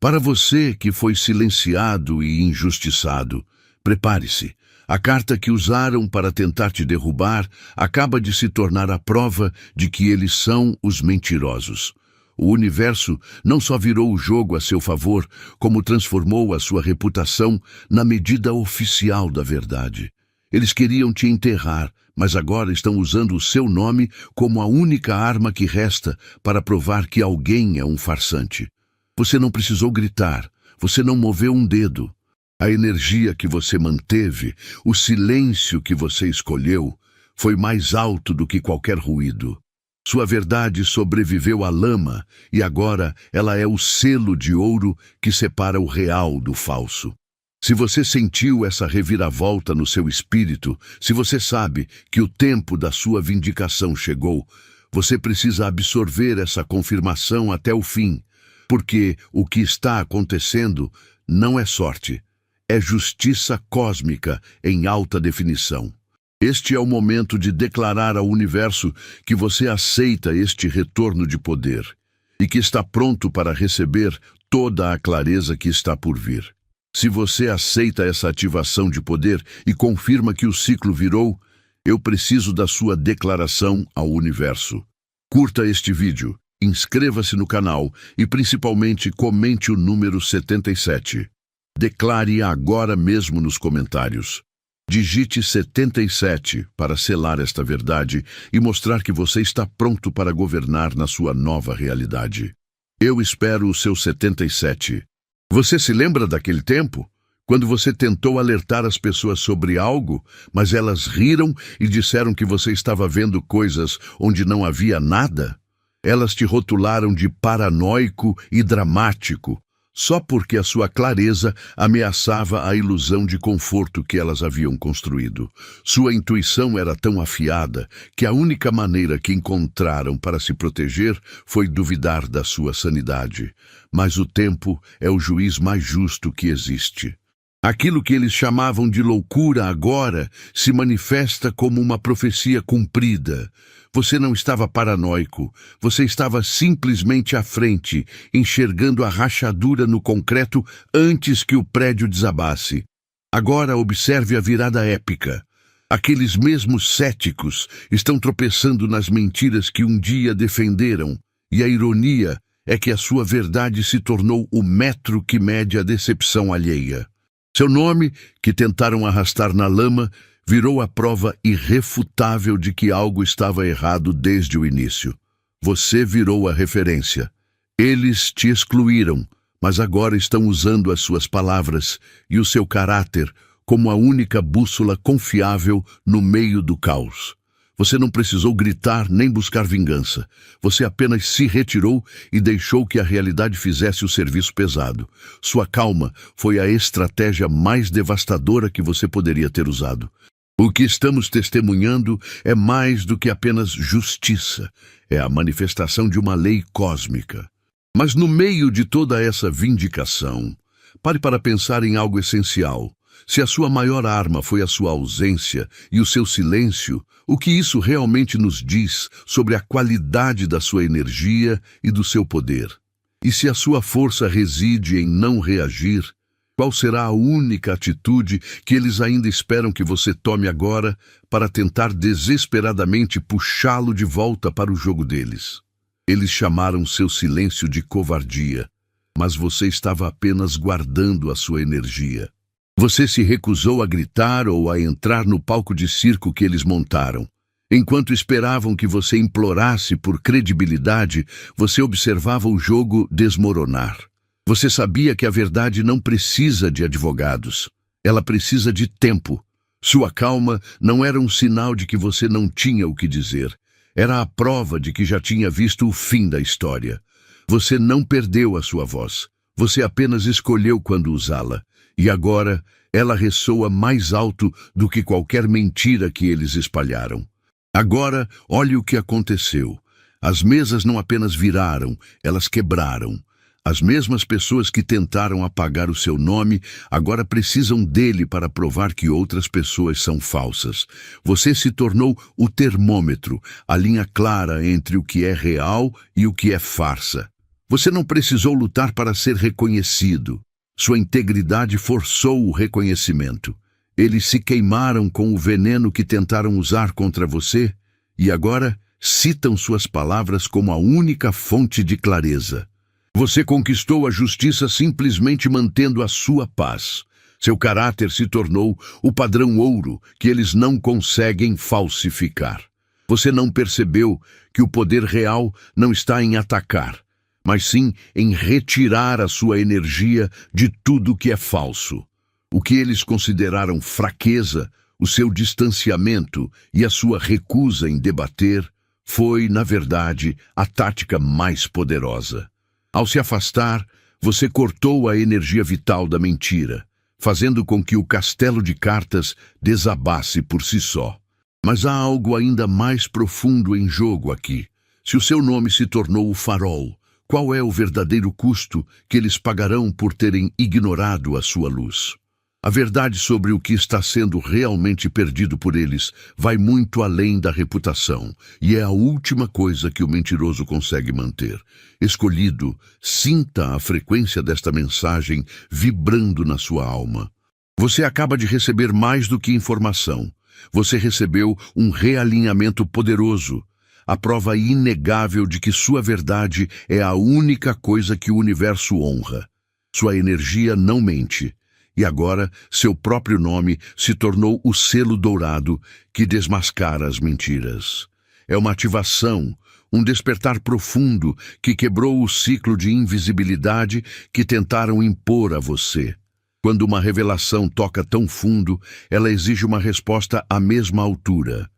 Para você que foi silenciado e injustiçado, prepare-se. A carta que usaram para tentar te derrubar acaba de se tornar a prova de que eles são os mentirosos. O universo não só virou o jogo a seu favor, como transformou a sua reputação na medida oficial da verdade. Eles queriam te enterrar, mas agora estão usando o seu nome como a única arma que resta para provar que alguém é um farsante. Você não precisou gritar, você não moveu um dedo. A energia que você manteve, o silêncio que você escolheu, foi mais alto do que qualquer ruído. Sua verdade sobreviveu à lama e agora ela é o selo de ouro que separa o real do falso. Se você sentiu essa reviravolta no seu espírito, se você sabe que o tempo da sua vindicação chegou, você precisa absorver essa confirmação até o fim, porque o que está acontecendo não é sorte. É justiça cósmica em alta definição. Este é o momento de declarar ao universo que você aceita este retorno de poder e que está pronto para receber toda a clareza que está por vir. Se você aceita essa ativação de poder e confirma que o ciclo virou, eu preciso da sua declaração ao universo. Curta este vídeo, inscreva-se no canal e principalmente comente o número 77. Declare agora mesmo nos comentários. Digite 77 para selar esta verdade e mostrar que você está pronto para governar na sua nova realidade. Eu espero o seu 77. Você se lembra daquele tempo? Quando você tentou alertar as pessoas sobre algo, mas elas riram e disseram que você estava vendo coisas onde não havia nada? Elas te rotularam de paranoico e dramático, só porque a sua clareza ameaçava a ilusão de conforto que elas haviam construído. Sua intuição era tão afiada que a única maneira que encontraram para se proteger foi duvidar da sua sanidade. Mas o tempo é o juiz mais justo que existe. Aquilo que eles chamavam de loucura agora se manifesta como uma profecia cumprida. Você não estava paranoico, você estava simplesmente à frente, enxergando a rachadura no concreto antes que o prédio desabasse. Agora observe a virada épica. Aqueles mesmos céticos estão tropeçando nas mentiras que um dia defenderam, e a ironia é que a sua verdade se tornou o metro que mede a decepção alheia. Seu nome, que tentaram arrastar na lama, virou a prova irrefutável de que algo estava errado desde o início. Você virou a referência. Eles te excluíram, mas agora estão usando as suas palavras e o seu caráter como a única bússola confiável no meio do caos. Você não precisou gritar nem buscar vingança. Você apenas se retirou e deixou que a realidade fizesse o serviço pesado. Sua calma foi a estratégia mais devastadora que você poderia ter usado. O que estamos testemunhando é mais do que apenas justiça. É a manifestação de uma lei cósmica. Mas no meio de toda essa vindicação, pare para pensar em algo essencial. Se a sua maior arma foi a sua ausência e o seu silêncio, o que isso realmente nos diz sobre a qualidade da sua energia e do seu poder? E se a sua força reside em não reagir, qual será a única atitude que eles ainda esperam que você tome agora para tentar desesperadamente puxá-lo de volta para o jogo deles? Eles chamaram seu silêncio de covardia, mas você estava apenas guardando a sua energia. Você se recusou a gritar ou a entrar no palco de circo que eles montaram. Enquanto esperavam que você implorasse por credibilidade, você observava o jogo desmoronar. Você sabia que a verdade não precisa de advogados. Ela precisa de tempo. Sua calma não era um sinal de que você não tinha o que dizer. Era a prova de que já tinha visto o fim da história. Você não perdeu a sua voz. Você apenas escolheu quando usá-la. E agora, ela ressoa mais alto do que qualquer mentira que eles espalharam. Agora, olhe o que aconteceu. As mesas não apenas viraram, elas quebraram. As mesmas pessoas que tentaram apagar o seu nome agora precisam dele para provar que outras pessoas são falsas. Você se tornou o termômetro, a linha clara entre o que é real e o que é farsa. Você não precisou lutar para ser reconhecido. Sua integridade forçou o reconhecimento. Eles se queimaram com o veneno que tentaram usar contra você e agora citam suas palavras como a única fonte de clareza. Você conquistou a justiça simplesmente mantendo a sua paz. Seu caráter se tornou o padrão ouro que eles não conseguem falsificar. Você não percebeu que o poder real não está em atacar, mas sim em retirar a sua energia de tudo que é falso. O que eles consideraram fraqueza, o seu distanciamento e a sua recusa em debater, foi, na verdade, a tática mais poderosa. Ao se afastar, você cortou a energia vital da mentira, fazendo com que o castelo de cartas desabasse por si só. Mas há algo ainda mais profundo em jogo aqui. Se o seu nome se tornou o farol, qual é o verdadeiro custo que eles pagarão por terem ignorado a sua luz? A verdade sobre o que está sendo realmente perdido por eles vai muito além da reputação, e é a última coisa que o mentiroso consegue manter. Escolhido, sinta a frequência desta mensagem vibrando na sua alma. Você acaba de receber mais do que informação. Você recebeu um realinhamento poderoso, a prova inegável de que sua verdade é a única coisa que o universo honra. Sua energia não mente. E agora, seu próprio nome se tornou o selo dourado que desmascara as mentiras. É uma ativação, um despertar profundo que quebrou o ciclo de invisibilidade que tentaram impor a você. Quando uma revelação toca tão fundo, ela exige uma resposta à mesma altura.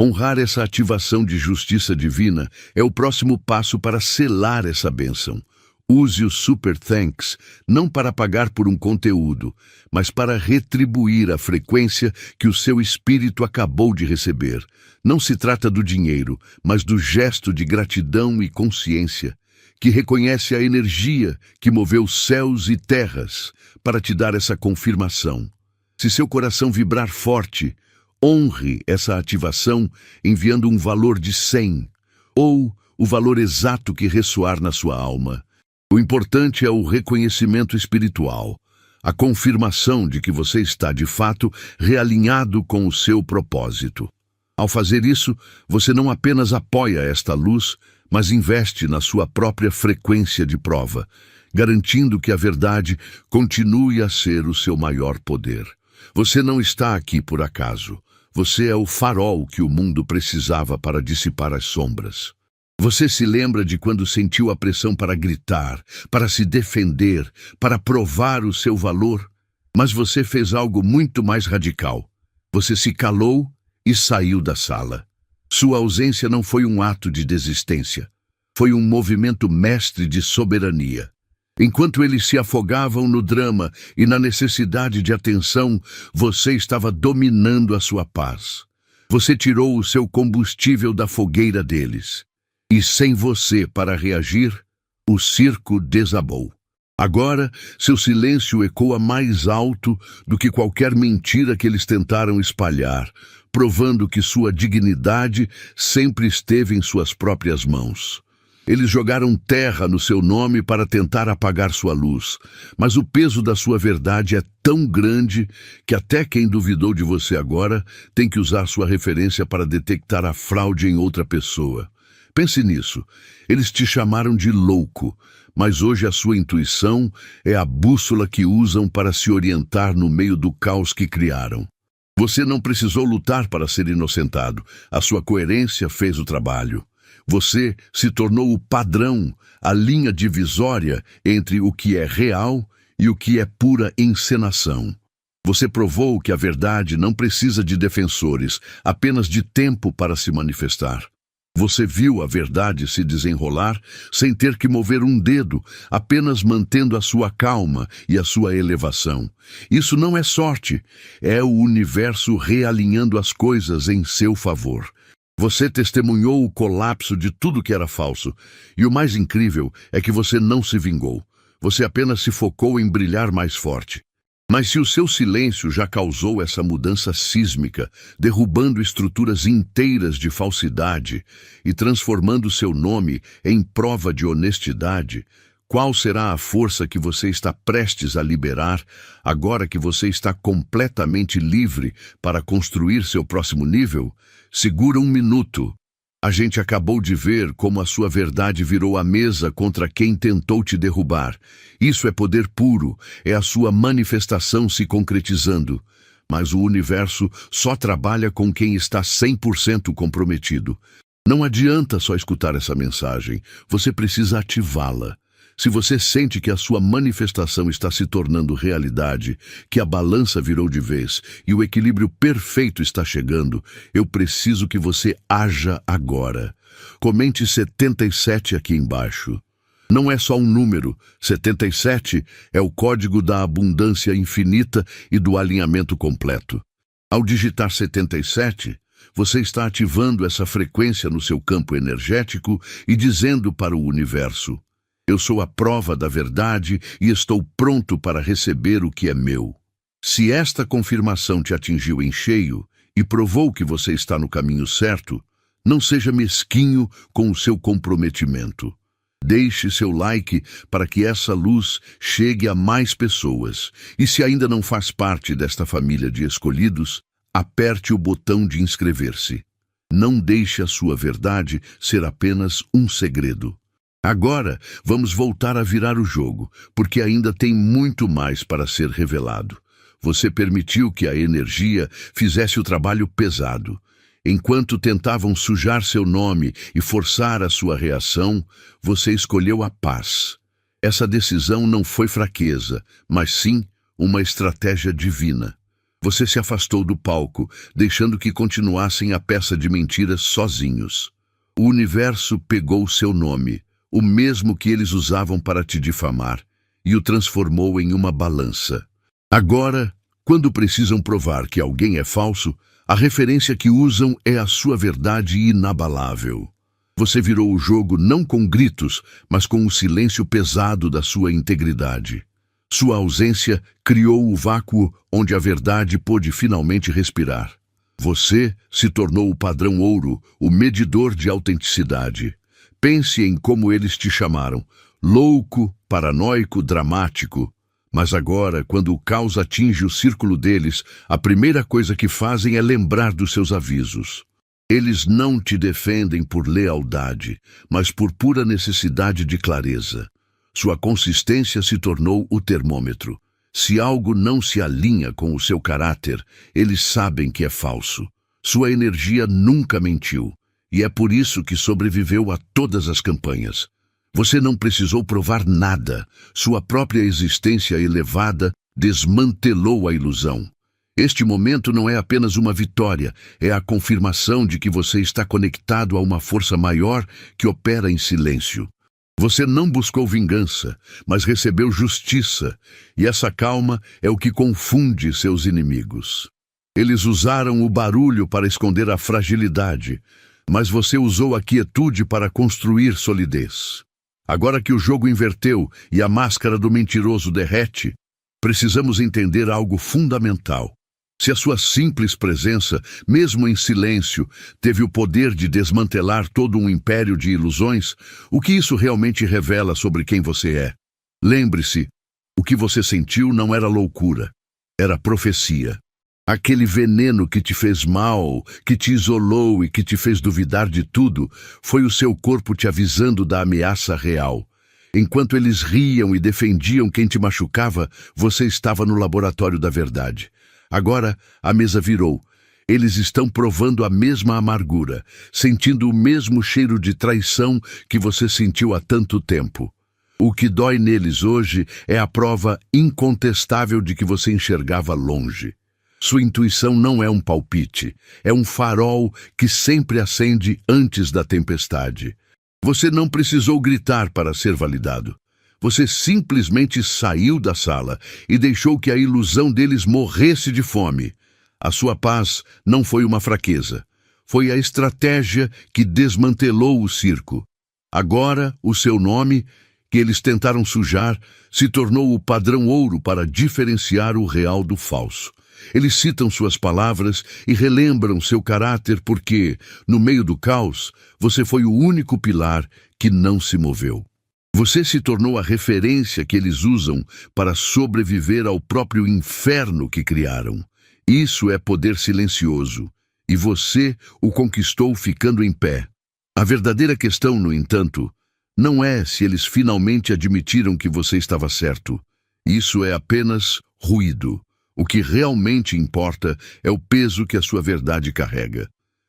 Honrar essa ativação de justiça divina é o próximo passo para selar essa bênção. Use o Super Thanks não para pagar por um conteúdo, mas para retribuir a frequência que o seu espírito acabou de receber. Não se trata do dinheiro, mas do gesto de gratidão e consciência, que reconhece a energia que moveu céus e terras para te dar essa confirmação. Se seu coração vibrar forte, honre essa ativação enviando um valor de 100, ou o valor exato que ressoar na sua alma. O importante é o reconhecimento espiritual, a confirmação de que você está, de fato, realinhado com o seu propósito. Ao fazer isso, você não apenas apoia esta luz, mas investe na sua própria frequência de prova, garantindo que a verdade continue a ser o seu maior poder. Você não está aqui por acaso. Você é o farol que o mundo precisava para dissipar as sombras. Você se lembra de quando sentiu a pressão para gritar, para se defender, para provar o seu valor? Mas você fez algo muito mais radical. Você se calou e saiu da sala. Sua ausência não foi um ato de desistência. Foi um movimento mestre de soberania. Enquanto eles se afogavam no drama e na necessidade de atenção, você estava dominando a sua paz. Você tirou o seu combustível da fogueira deles. E sem você para reagir, o circo desabou. Agora, seu silêncio ecoa mais alto do que qualquer mentira que eles tentaram espalhar, provando que sua dignidade sempre esteve em suas próprias mãos. Eles jogaram terra no seu nome para tentar apagar sua luz, mas o peso da sua verdade é tão grande que até quem duvidou de você agora tem que usar sua referência para detectar a fraude em outra pessoa. Pense nisso. Eles te chamaram de louco, mas hoje a sua intuição é a bússola que usam para se orientar no meio do caos que criaram. Você não precisou lutar para ser inocentado. A sua coerência fez o trabalho. Você se tornou o padrão, a linha divisória entre o que é real e o que é pura encenação. Você provou que a verdade não precisa de defensores, apenas de tempo para se manifestar. Você viu a verdade se desenrolar sem ter que mover um dedo, apenas mantendo a sua calma e a sua elevação. Isso não é sorte, é o universo realinhando as coisas em seu favor. Você testemunhou o colapso de tudo que era falso, e o mais incrível é que você não se vingou. Você apenas se focou em brilhar mais forte. Mas se o seu silêncio já causou essa mudança sísmica, derrubando estruturas inteiras de falsidade e transformando seu nome em prova de honestidade, qual será a força que você está prestes a liberar, agora que você está completamente livre para construir seu próximo nível? Segura um minuto. A gente acabou de ver como a sua verdade virou a mesa contra quem tentou te derrubar. Isso é poder puro, é a sua manifestação se concretizando. Mas o universo só trabalha com quem está 100% comprometido. Não adianta só escutar essa mensagem, você precisa ativá-la. Se você sente que a sua manifestação está se tornando realidade, que a balança virou de vez e o equilíbrio perfeito está chegando, eu preciso que você haja agora. Comente 77 aqui embaixo. Não é só um número, 77 é o código da abundância infinita e do alinhamento completo. Ao digitar 77, você está ativando essa frequência no seu campo energético e dizendo para o universo: eu sou a prova da verdade e estou pronto para receber o que é meu. Se esta confirmação te atingiu em cheio e provou que você está no caminho certo, não seja mesquinho com o seu comprometimento. Deixe seu like para que essa luz chegue a mais pessoas. E se ainda não faz parte desta família de escolhidos, aperte o botão de inscrever-se. Não deixe a sua verdade ser apenas um segredo. Agora, vamos voltar a virar o jogo, porque ainda tem muito mais para ser revelado. Você permitiu que a energia fizesse o trabalho pesado. Enquanto tentavam sujar seu nome e forçar a sua reação, você escolheu a paz. Essa decisão não foi fraqueza, mas sim uma estratégia divina. Você se afastou do palco, deixando que continuassem a peça de mentiras sozinhos. O universo pegou seu nome, o mesmo que eles usavam para te difamar, e o transformou em uma balança. Agora, quando precisam provar que alguém é falso, a referência que usam é a sua verdade inabalável. Você virou o jogo não com gritos, mas com o silêncio pesado da sua integridade. Sua ausência criou o vácuo onde a verdade pôde finalmente respirar. Você se tornou o padrão ouro, o medidor de autenticidade. Pense em como eles te chamaram: louco, paranoico, dramático. Mas agora, quando o caos atinge o círculo deles, a primeira coisa que fazem é lembrar dos seus avisos. Eles não te defendem por lealdade, mas por pura necessidade de clareza. Sua consistência se tornou o termômetro. Se algo não se alinha com o seu caráter, eles sabem que é falso. Sua energia nunca mentiu. E é por isso que sobreviveu a todas as campanhas. Você não precisou provar nada. Sua própria existência elevada desmantelou a ilusão. Este momento não é apenas uma vitória, é a confirmação de que você está conectado a uma força maior que opera em silêncio. Você não buscou vingança, mas recebeu justiça, e essa calma é o que confunde seus inimigos. Eles usaram o barulho para esconder a fragilidade, mas você usou a quietude para construir solidez. Agora que o jogo inverteu e a máscara do mentiroso derrete, precisamos entender algo fundamental. Se a sua simples presença, mesmo em silêncio, teve o poder de desmantelar todo um império de ilusões, o que isso realmente revela sobre quem você é? Lembre-se, o que você sentiu não era loucura, era profecia. Aquele veneno que te fez mal, que te isolou e que te fez duvidar de tudo, foi o seu corpo te avisando da ameaça real. Enquanto eles riam e defendiam quem te machucava, você estava no laboratório da verdade. Agora, a mesa virou. Eles estão provando a mesma amargura, sentindo o mesmo cheiro de traição que você sentiu há tanto tempo. O que dói neles hoje é a prova incontestável de que você enxergava longe. Sua intuição não é um palpite, é um farol que sempre acende antes da tempestade. Você não precisou gritar para ser validado. Você simplesmente saiu da sala e deixou que a ilusão deles morresse de fome. A sua paz não foi uma fraqueza. Foi a estratégia que desmantelou o circo. Agora, o seu nome que eles tentaram sujar se tornou o padrão ouro para diferenciar o real do falso. Eles citam suas palavras e relembram seu caráter porque, no meio do caos, você foi o único pilar que não se moveu. Você se tornou a referência que eles usam para sobreviver ao próprio inferno que criaram. Isso é poder silencioso, e você o conquistou ficando em pé. A verdadeira questão, no entanto, não é se eles finalmente admitiram que você estava certo. Isso é apenas ruído. O que realmente importa é o peso que a sua verdade carrega.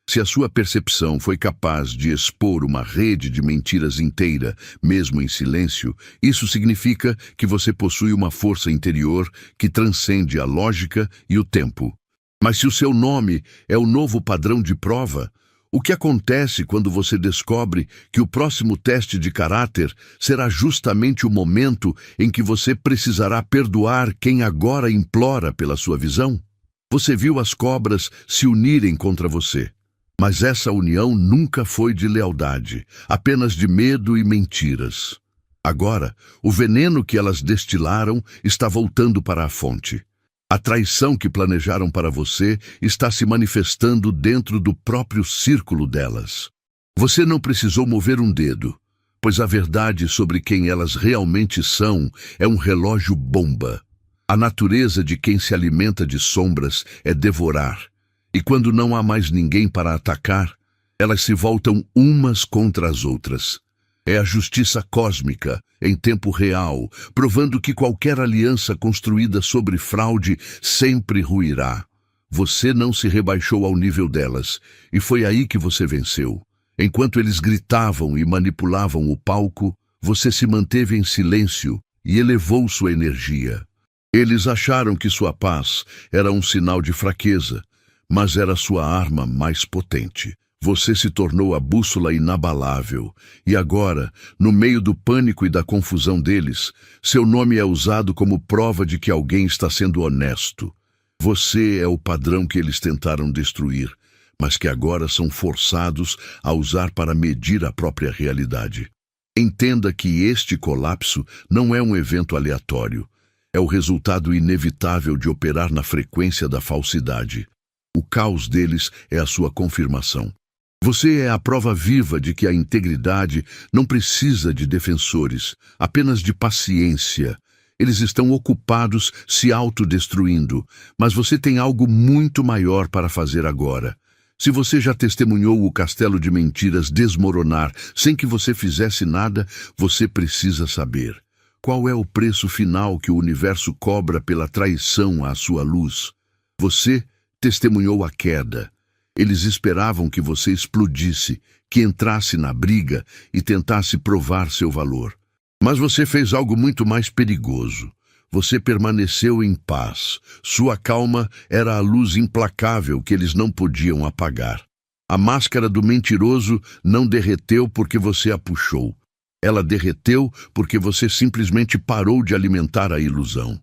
Se a sua percepção foi capaz de expor uma rede de mentiras inteira, mesmo em silêncio, isso significa que você possui uma força interior que transcende a lógica e o tempo. Mas se o seu nome é o novo padrão de prova, o que acontece quando você descobre que o próximo teste de caráter será justamente o momento em que você precisará perdoar quem agora implora pela sua visão? Você viu as cobras se unirem contra você. Mas essa união nunca foi de lealdade, apenas de medo e mentiras. Agora, o veneno que elas destilaram está voltando para a fonte. A traição que planejaram para você está se manifestando dentro do próprio círculo delas. Você não precisou mover um dedo, pois a verdade sobre quem elas realmente são é um relógio bomba. A natureza de quem se alimenta de sombras é devorar. E quando não há mais ninguém para atacar, elas se voltam umas contra as outras. É a justiça cósmica, em tempo real, provando que qualquer aliança construída sobre fraude sempre ruirá. Você não se rebaixou ao nível delas, e foi aí que você venceu. Enquanto eles gritavam e manipulavam o palco, você se manteve em silêncio e elevou sua energia. Eles acharam que sua paz era um sinal de fraqueza, mas era sua arma mais potente. Você se tornou a bússola inabalável, e agora, no meio do pânico e da confusão deles, seu nome é usado como prova de que alguém está sendo honesto. Você é o padrão que eles tentaram destruir, mas que agora são forçados a usar para medir a própria realidade. Entenda que este colapso não é um evento aleatório. É o resultado inevitável de operar na frequência da falsidade. O caos deles é a sua confirmação. Você é a prova viva de que a integridade não precisa de defensores, apenas de paciência. Eles estão ocupados se autodestruindo, mas você tem algo muito maior para fazer agora. Se você já testemunhou o castelo de mentiras desmoronar sem que você fizesse nada, você precisa saber. Qual é o preço final que o universo cobra pela traição à sua luz? Você testemunhou a queda. Eles esperavam que você explodisse, que entrasse na briga e tentasse provar seu valor. Mas você fez algo muito mais perigoso. Você permaneceu em paz. Sua calma era a luz implacável que eles não podiam apagar. A máscara do mentiroso não derreteu porque você a puxou. Ela derreteu porque você simplesmente parou de alimentar a ilusão.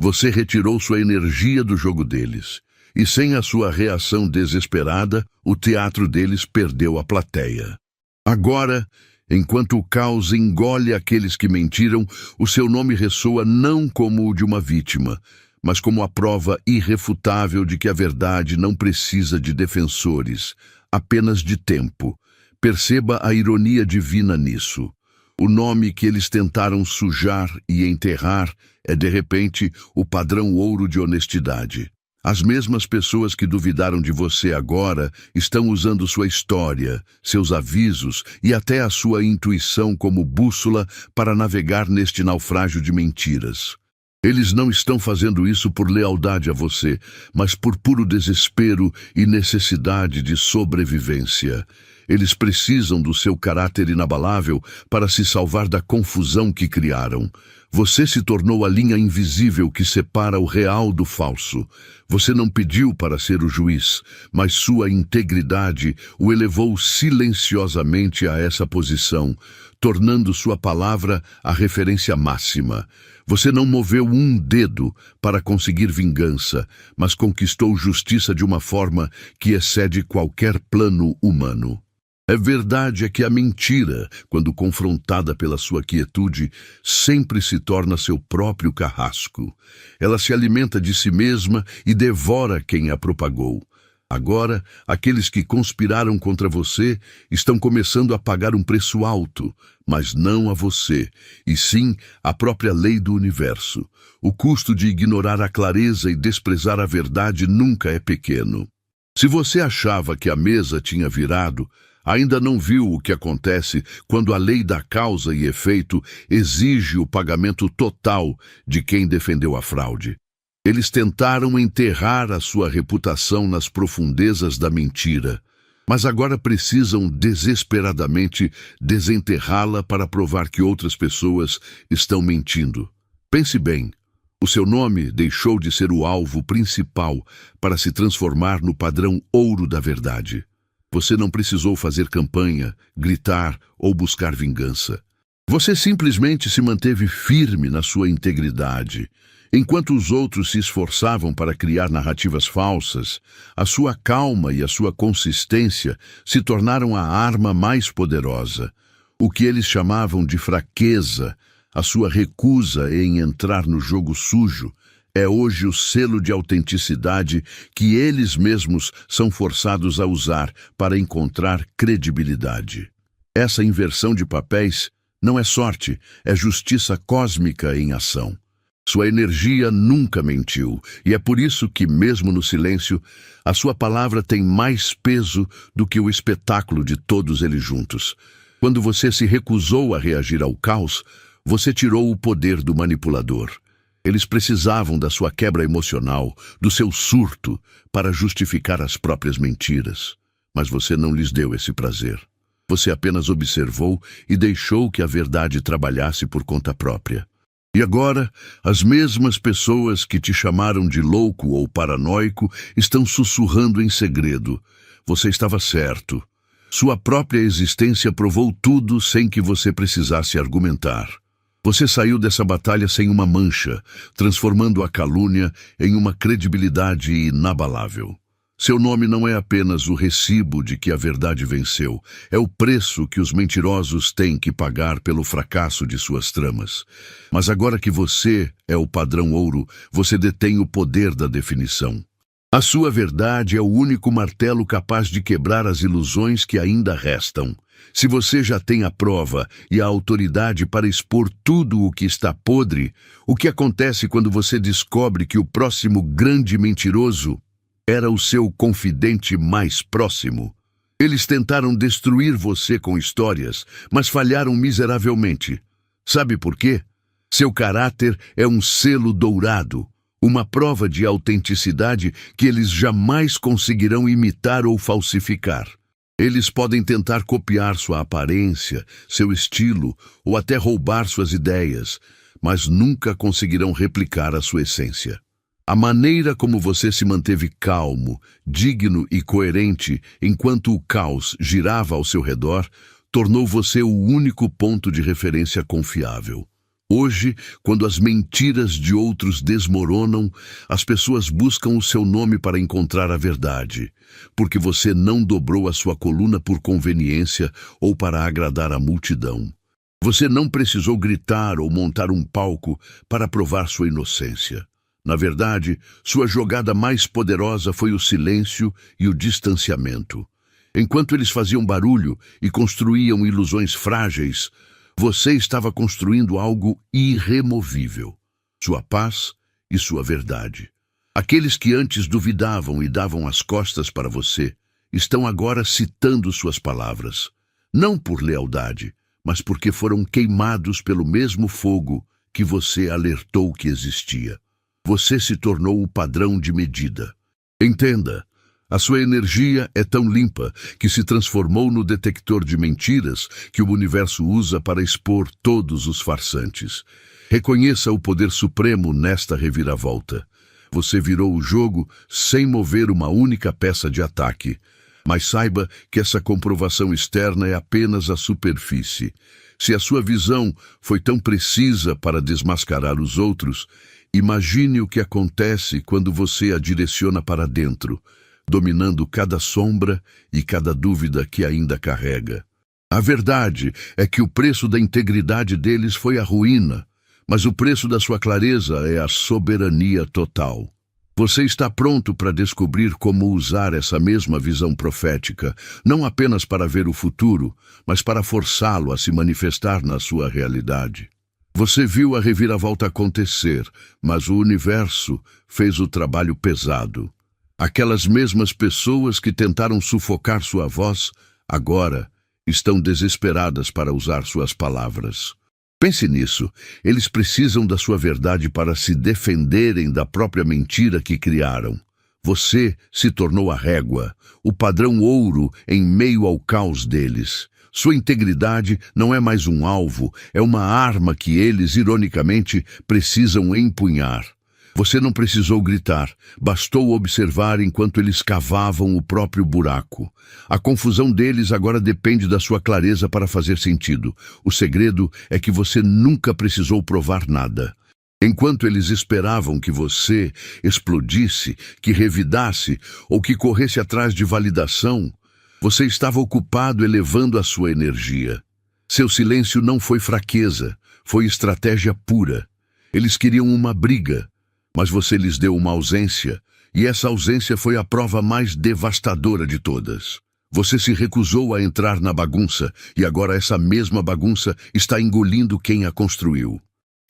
Você retirou sua energia do jogo deles. E sem a sua reação desesperada, o teatro deles perdeu a plateia. Agora, enquanto o caos engole aqueles que mentiram, o seu nome ressoa não como o de uma vítima, mas como a prova irrefutável de que a verdade não precisa de defensores, apenas de tempo. Perceba a ironia divina nisso. O nome que eles tentaram sujar e enterrar é, de repente, o padrão ouro de honestidade. As mesmas pessoas que duvidaram de você agora estão usando sua história, seus avisos e até a sua intuição como bússola para navegar neste naufrágio de mentiras. Eles não estão fazendo isso por lealdade a você, mas por puro desespero e necessidade de sobrevivência. Eles precisam do seu caráter inabalável para se salvar da confusão que criaram. Você se tornou a linha invisível que separa o real do falso. Você não pediu para ser o juiz, mas sua integridade o elevou silenciosamente a essa posição, tornando sua palavra a referência máxima. Você não moveu um dedo para conseguir vingança, mas conquistou justiça de uma forma que excede qualquer plano humano. A verdade é que a mentira, quando confrontada pela sua quietude, sempre se torna seu próprio carrasco. Ela se alimenta de si mesma e devora quem a propagou. Agora, aqueles que conspiraram contra você estão começando a pagar um preço alto, mas não a você, e sim a própria lei do universo. O custo de ignorar a clareza e desprezar a verdade nunca é pequeno. Se você achava que a mesa tinha virado, ainda não viu o que acontece quando a lei da causa e efeito exige o pagamento total de quem defendeu a fraude. Eles tentaram enterrar a sua reputação nas profundezas da mentira, mas agora precisam desesperadamente desenterrá-la para provar que outras pessoas estão mentindo. Pense bem, o seu nome deixou de ser o alvo principal para se transformar no padrão ouro da verdade. Você não precisou fazer campanha, gritar ou buscar vingança. Você simplesmente se manteve firme na sua integridade. Enquanto os outros se esforçavam para criar narrativas falsas, a sua calma e a sua consistência se tornaram a arma mais poderosa. O que eles chamavam de fraqueza, a sua recusa em entrar no jogo sujo, é hoje o selo de autenticidade que eles mesmos são forçados a usar para encontrar credibilidade. Essa inversão de papéis não é sorte, é justiça cósmica em ação. Sua energia nunca mentiu, e é por isso que, mesmo no silêncio, a sua palavra tem mais peso do que o espetáculo de todos eles juntos. Quando você se recusou a reagir ao caos, você tirou o poder do manipulador. Eles precisavam da sua quebra emocional, do seu surto, para justificar as próprias mentiras. Mas você não lhes deu esse prazer. Você apenas observou e deixou que a verdade trabalhasse por conta própria. E agora, as mesmas pessoas que te chamaram de louco ou paranoico estão sussurrando em segredo. Você estava certo. Sua própria existência provou tudo sem que você precisasse argumentar. Você saiu dessa batalha sem uma mancha, transformando a calúnia em uma credibilidade inabalável. Seu nome não é apenas o recibo de que a verdade venceu, é o preço que os mentirosos têm que pagar pelo fracasso de suas tramas. Mas agora que você é o padrão ouro, você detém o poder da definição. A sua verdade é o único martelo capaz de quebrar as ilusões que ainda restam. Se você já tem a prova e a autoridade para expor tudo o que está podre, o que acontece quando você descobre que o próximo grande mentiroso era o seu confidente mais próximo? Eles tentaram destruir você com histórias, mas falharam miseravelmente. Sabe por quê? Seu caráter é um selo dourado, uma prova de autenticidade que eles jamais conseguirão imitar ou falsificar. Eles podem tentar copiar sua aparência, seu estilo ou até roubar suas ideias, mas nunca conseguirão replicar a sua essência. A maneira como você se manteve calmo, digno e coerente enquanto o caos girava ao seu redor, tornou você o único ponto de referência confiável. Hoje, quando as mentiras de outros desmoronam, as pessoas buscam o seu nome para encontrar a verdade, porque você não dobrou a sua coluna por conveniência ou para agradar a multidão. Você não precisou gritar ou montar um palco para provar sua inocência. Na verdade, sua jogada mais poderosa foi o silêncio e o distanciamento. Enquanto eles faziam barulho e construíam ilusões frágeis, você estava construindo algo irremovível, sua paz e sua verdade. Aqueles que antes duvidavam e davam as costas para você, estão agora citando suas palavras, não por lealdade, mas porque foram queimados pelo mesmo fogo que você alertou que existia. Você se tornou o padrão de medida. Entenda, a sua energia é tão limpa que se transformou no detector de mentiras que o universo usa para expor todos os farsantes. Reconheça o poder supremo nesta reviravolta. Você virou o jogo sem mover uma única peça de ataque. Mas saiba que essa comprovação externa é apenas a superfície. Se a sua visão foi tão precisa para desmascarar os outros, imagine o que acontece quando você a direciona para dentro. dominando cada sombra e cada dúvida que ainda carrega. A verdade é que o preço da integridade deles foi a ruína, mas o preço da sua clareza é a soberania total. Você está pronto para descobrir como usar essa mesma visão profética, não apenas para ver o futuro, mas para forçá-lo a se manifestar na sua realidade. Você viu a reviravolta acontecer, mas o universo fez o trabalho pesado. Aquelas mesmas pessoas que tentaram sufocar sua voz, agora estão desesperadas para usar suas palavras. Pense nisso, eles precisam da sua verdade para se defenderem da própria mentira que criaram. Você se tornou a régua, o padrão ouro em meio ao caos deles. Sua integridade não é mais um alvo, é uma arma que eles, ironicamente, precisam empunhar. Você não precisou gritar, bastou observar enquanto eles cavavam o próprio buraco. A confusão deles agora depende da sua clareza para fazer sentido. O segredo é que você nunca precisou provar nada. Enquanto eles esperavam que você explodisse, que revidasse ou que corresse atrás de validação, você estava ocupado elevando a sua energia. Seu silêncio não foi fraqueza, foi estratégia pura. Eles queriam uma briga, mas você lhes deu uma ausência, e essa ausência foi a prova mais devastadora de todas. Você se recusou a entrar na bagunça, e agora essa mesma bagunça está engolindo quem a construiu.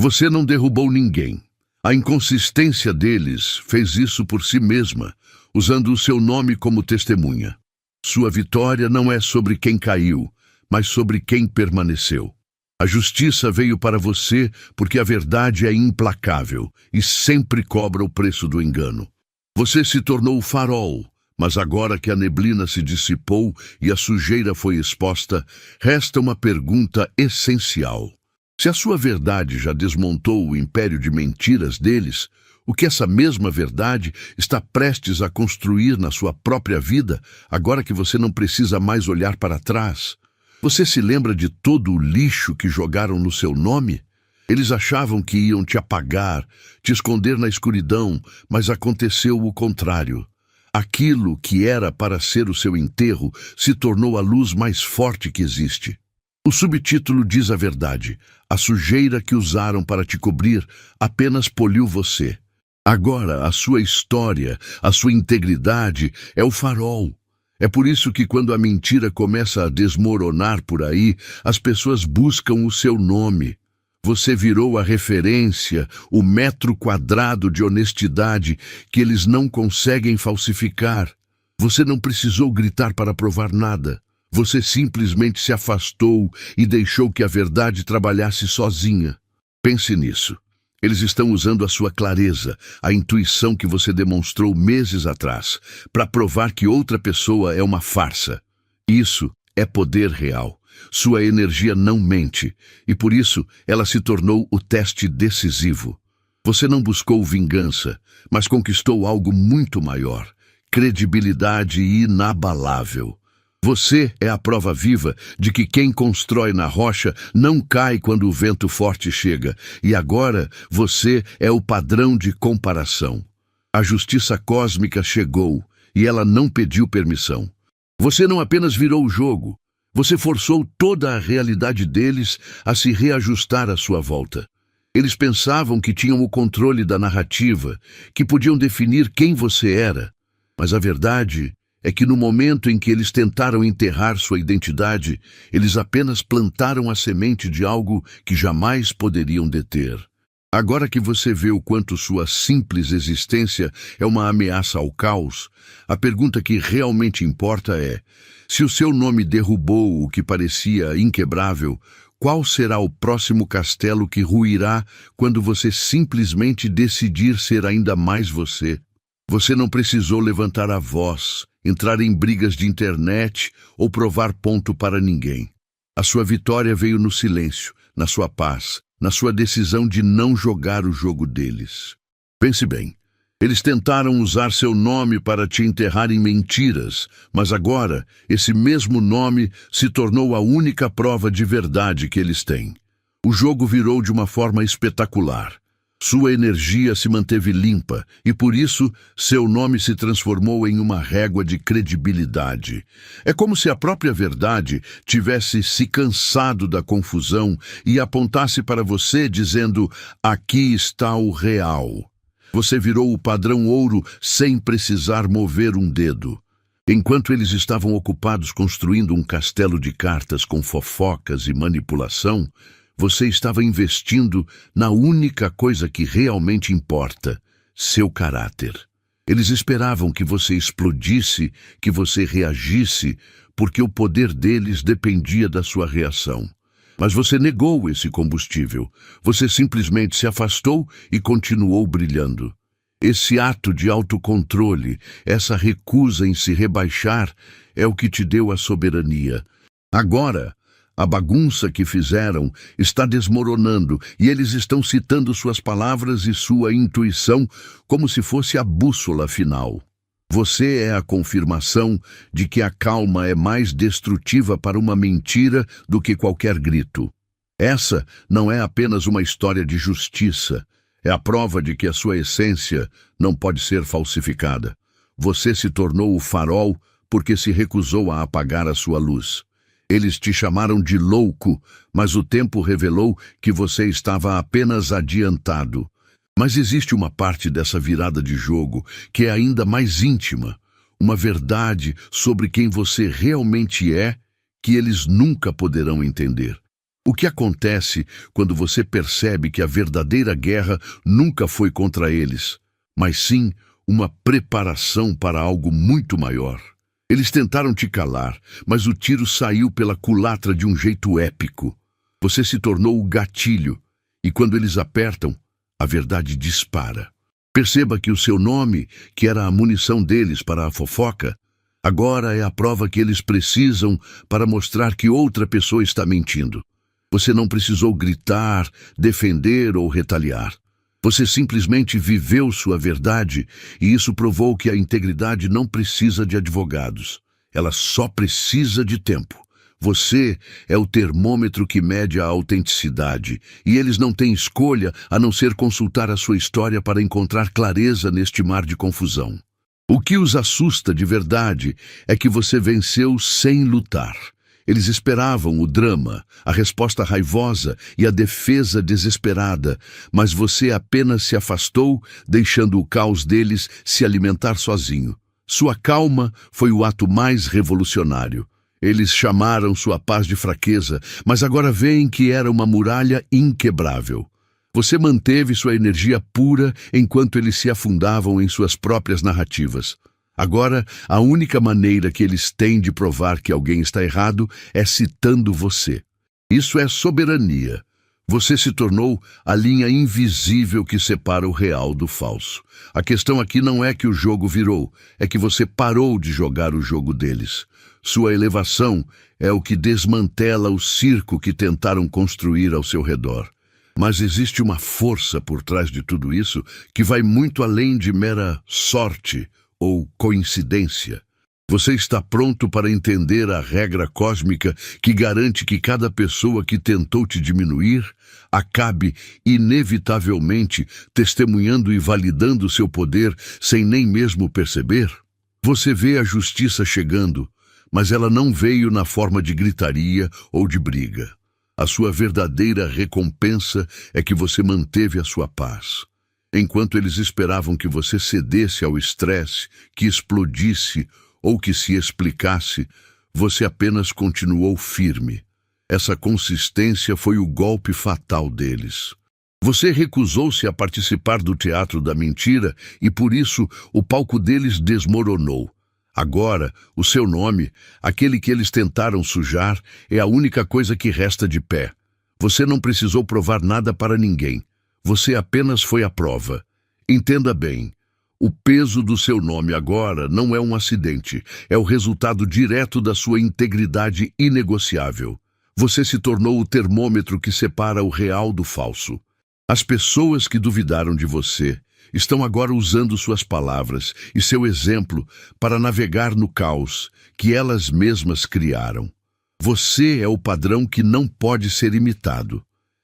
Você não derrubou ninguém. A inconsistência deles fez isso por si mesma, usando o seu nome como testemunha. Sua vitória não é sobre quem caiu, mas sobre quem permaneceu. A justiça veio para você porque a verdade é implacável e sempre cobra o preço do engano. Você se tornou o farol, mas agora que a neblina se dissipou e a sujeira foi exposta, resta uma pergunta essencial. Se a sua verdade já desmontou o império de mentiras deles, o que essa mesma verdade está prestes a construir na sua própria vida, agora que você não precisa mais olhar para trás? Você se lembra de todo o lixo que jogaram no seu nome? Eles achavam que iam te apagar, te esconder na escuridão, mas aconteceu o contrário. Aquilo que era para ser o seu enterro se tornou a luz mais forte que existe. O subtítulo diz a verdade. A sujeira que usaram para te cobrir apenas poliu você. Agora, a sua história, a sua integridade é o farol. É por isso que quando a mentira começa a desmoronar por aí, as pessoas buscam o seu nome. Você virou a referência, o metro quadrado de honestidade que eles não conseguem falsificar. Você não precisou gritar para provar nada. Você simplesmente se afastou e deixou que a verdade trabalhasse sozinha. Pense nisso. Eles estão usando a sua clareza, a intuição que você demonstrou meses atrás, para provar que outra pessoa é uma farsa. Isso é poder real. Sua energia não mente, e por isso ela se tornou o teste decisivo. Você não buscou vingança, mas conquistou algo muito maior: credibilidade inabalável. Você é a prova viva de que quem constrói na rocha não cai quando o vento forte chega, e agora você é o padrão de comparação. A justiça cósmica chegou, e ela não pediu permissão. Você não apenas virou o jogo, você forçou toda a realidade deles a se reajustar à sua volta. Eles pensavam que tinham o controle da narrativa, que podiam definir quem você era, mas a verdade é que no momento em que eles tentaram enterrar sua identidade, eles apenas plantaram a semente de algo que jamais poderiam deter. Agora que você vê o quanto sua simples existência é uma ameaça ao caos, a pergunta que realmente importa é: se o seu nome derrubou o que parecia inquebrável, qual será o próximo castelo que ruirá quando você simplesmente decidir ser ainda mais você? Você não precisou levantar a voz, entrar em brigas de internet ou provar ponto para ninguém. A sua vitória veio no silêncio, na sua paz, na sua decisão de não jogar o jogo deles. Pense bem, eles tentaram usar seu nome para te enterrar em mentiras, mas agora esse mesmo nome se tornou a única prova de verdade que eles têm. O jogo virou de uma forma espetacular. Sua energia se manteve limpa e, por isso, seu nome se transformou em uma régua de credibilidade. É como se a própria verdade tivesse se cansado da confusão e apontasse para você dizendo: aqui está o real. Você virou o padrão ouro sem precisar mover um dedo. Enquanto eles estavam ocupados construindo um castelo de cartas com fofocas e manipulação, você estava investindo na única coisa que realmente importa: seu caráter. Eles esperavam que você explodisse, que você reagisse, porque o poder deles dependia da sua reação. Mas você negou esse combustível. Você simplesmente se afastou e continuou brilhando. Esse ato de autocontrole, essa recusa em se rebaixar, é o que te deu a soberania. Agora, a bagunça que fizeram está desmoronando e eles estão citando suas palavras e sua intuição como se fosse a bússola final. Você é a confirmação de que a calma é mais destrutiva para uma mentira do que qualquer grito. Essa não é apenas uma história de justiça, é a prova de que a sua essência não pode ser falsificada. Você se tornou o farol porque se recusou a apagar a sua luz. Eles te chamaram de louco, mas o tempo revelou que você estava apenas adiantado. Mas existe uma parte dessa virada de jogo que é ainda mais íntima, uma verdade sobre quem você realmente é que eles nunca poderão entender. O que acontece quando você percebe que a verdadeira guerra nunca foi contra eles, mas sim uma preparação para algo muito maior? Eles tentaram te calar, mas o tiro saiu pela culatra de um jeito épico. Você se tornou o gatilho, e quando eles apertam, a verdade dispara. Perceba que o seu nome, que era a munição deles para a fofoca, agora é a prova que eles precisam para mostrar que outra pessoa está mentindo. Você não precisou gritar, defender ou retaliar. Você simplesmente viveu sua verdade e isso provou que a integridade não precisa de advogados. Ela só precisa de tempo. Você é o termômetro que mede a autenticidade e eles não têm escolha a não ser consultar a sua história para encontrar clareza neste mar de confusão. O que os assusta de verdade é que você venceu sem lutar. Eles esperavam o drama, a resposta raivosa e a defesa desesperada, mas você apenas se afastou, deixando o caos deles se alimentar sozinho. Sua calma foi o ato mais revolucionário. Eles chamaram sua paz de fraqueza, mas agora veem que era uma muralha inquebrável. Você manteve sua energia pura enquanto eles se afundavam em suas próprias narrativas. Agora, a única maneira que eles têm de provar que alguém está errado é citando você. Isso é soberania. Você se tornou a linha invisível que separa o real do falso. A questão aqui não é que o jogo virou, é que você parou de jogar o jogo deles. Sua elevação é o que desmantela o circo que tentaram construir ao seu redor. Mas existe uma força por trás de tudo isso que vai muito além de mera sorte ou coincidência. Você está pronto para entender a regra cósmica que garante que cada pessoa que tentou te diminuir acabe inevitavelmente testemunhando e validando seu poder sem nem mesmo perceber? Você vê a justiça chegando, mas ela não veio na forma de gritaria ou de briga. A sua verdadeira recompensa é que você manteve a sua paz. Enquanto eles esperavam que você cedesse ao estresse, que explodisse ou que se explicasse, você apenas continuou firme. Essa consistência foi o golpe fatal deles. Você recusou-se a participar do teatro da mentira e, por isso, o palco deles desmoronou. Agora, o seu nome, aquele que eles tentaram sujar, é a única coisa que resta de pé. Você não precisou provar nada para ninguém. Você apenas foi a prova. Entenda bem, o peso do seu nome agora não é um acidente, é o resultado direto da sua integridade inegociável. Você se tornou o termômetro que separa o real do falso. As pessoas que duvidaram de você estão agora usando suas palavras e seu exemplo para navegar no caos que elas mesmas criaram. Você é o padrão que não pode ser imitado.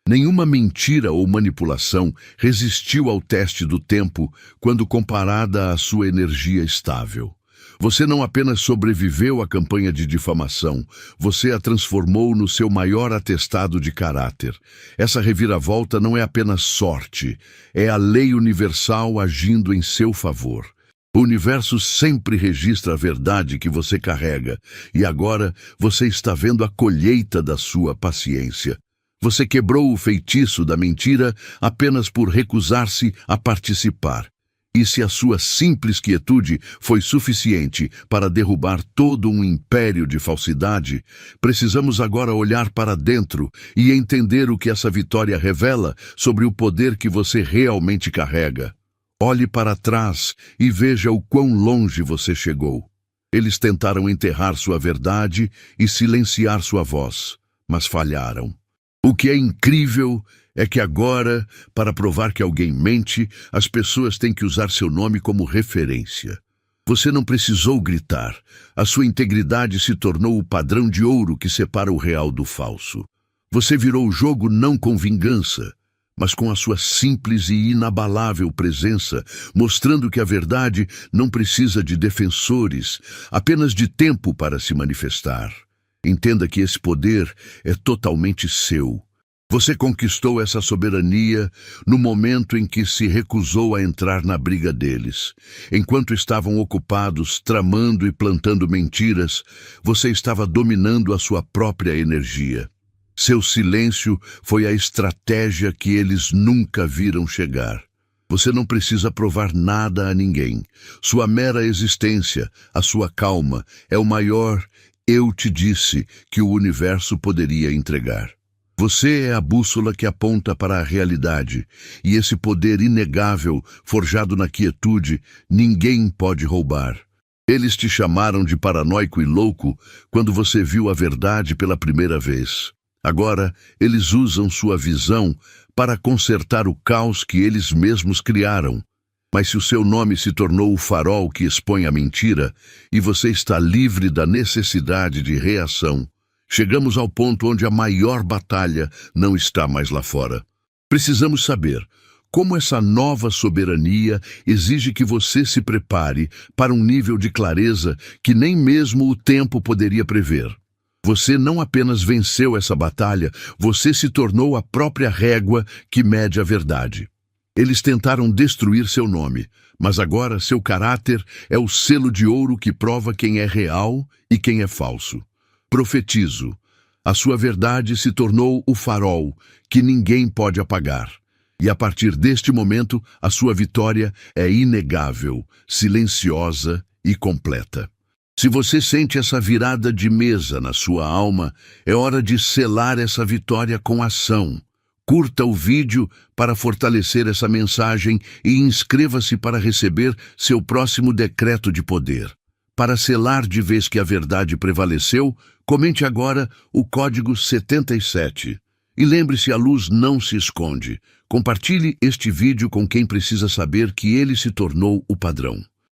Nenhuma mentira ou manipulação resistiu ao teste do tempo quando comparada à sua energia estável. Você não apenas sobreviveu à campanha de difamação, você a transformou no seu maior atestado de caráter. Essa reviravolta não é apenas sorte, é a lei universal agindo em seu favor. O universo sempre registra a verdade que você carrega, e agora você está vendo a colheita da sua paciência. Você quebrou o feitiço da mentira apenas por recusar-se a participar. E se a sua simples quietude foi suficiente para derrubar todo um império de falsidade, precisamos agora olhar para dentro e entender o que essa vitória revela sobre o poder que você realmente carrega. Olhe para trás e veja o quão longe você chegou. Eles tentaram enterrar sua verdade e silenciar sua voz, mas falharam. O que é incrível é que agora, para provar que alguém mente, as pessoas têm que usar seu nome como referência. Você não precisou gritar. A sua integridade se tornou o padrão de ouro que separa o real do falso. Você virou o jogo não com vingança, mas com a sua simples e inabalável presença, mostrando que a verdade não precisa de defensores, apenas de tempo para se manifestar. Entenda que esse poder é totalmente seu. Você conquistou essa soberania no momento em que se recusou a entrar na briga deles. Enquanto estavam ocupados tramando e plantando mentiras, você estava dominando a sua própria energia. Seu silêncio foi a estratégia que eles nunca viram chegar. Você não precisa provar nada a ninguém. Sua mera existência, a sua calma, é o maior "eu te disse" que o universo poderia entregar. Você é a bússola que aponta para a realidade, e esse poder inegável, forjado na quietude, ninguém pode roubar. Eles te chamaram de paranoico e louco quando você viu a verdade pela primeira vez. Agora, eles usam sua visão para consertar o caos que eles mesmos criaram. Mas se o seu nome se tornou o farol que expõe a mentira, e você está livre da necessidade de reação, chegamos ao ponto onde a maior batalha não está mais lá fora. Precisamos saber como essa nova soberania exige que você se prepare para um nível de clareza que nem mesmo o tempo poderia prever. Você não apenas venceu essa batalha, você se tornou a própria régua que mede a verdade. Eles tentaram destruir seu nome, mas agora seu caráter é o selo de ouro que prova quem é real e quem é falso. Profetizo, a sua verdade se tornou o farol que ninguém pode apagar. E a partir deste momento, a sua vitória é inegável, silenciosa e completa. Se você sente essa virada de mesa na sua alma, é hora de selar essa vitória com ação. Curta o vídeo para fortalecer essa mensagem e inscreva-se para receber seu próximo decreto de poder. Para selar de vez que a verdade prevaleceu, comente agora o código 77. E lembre-se, a luz não se esconde. Compartilhe este vídeo com quem precisa saber que ele se tornou o padrão.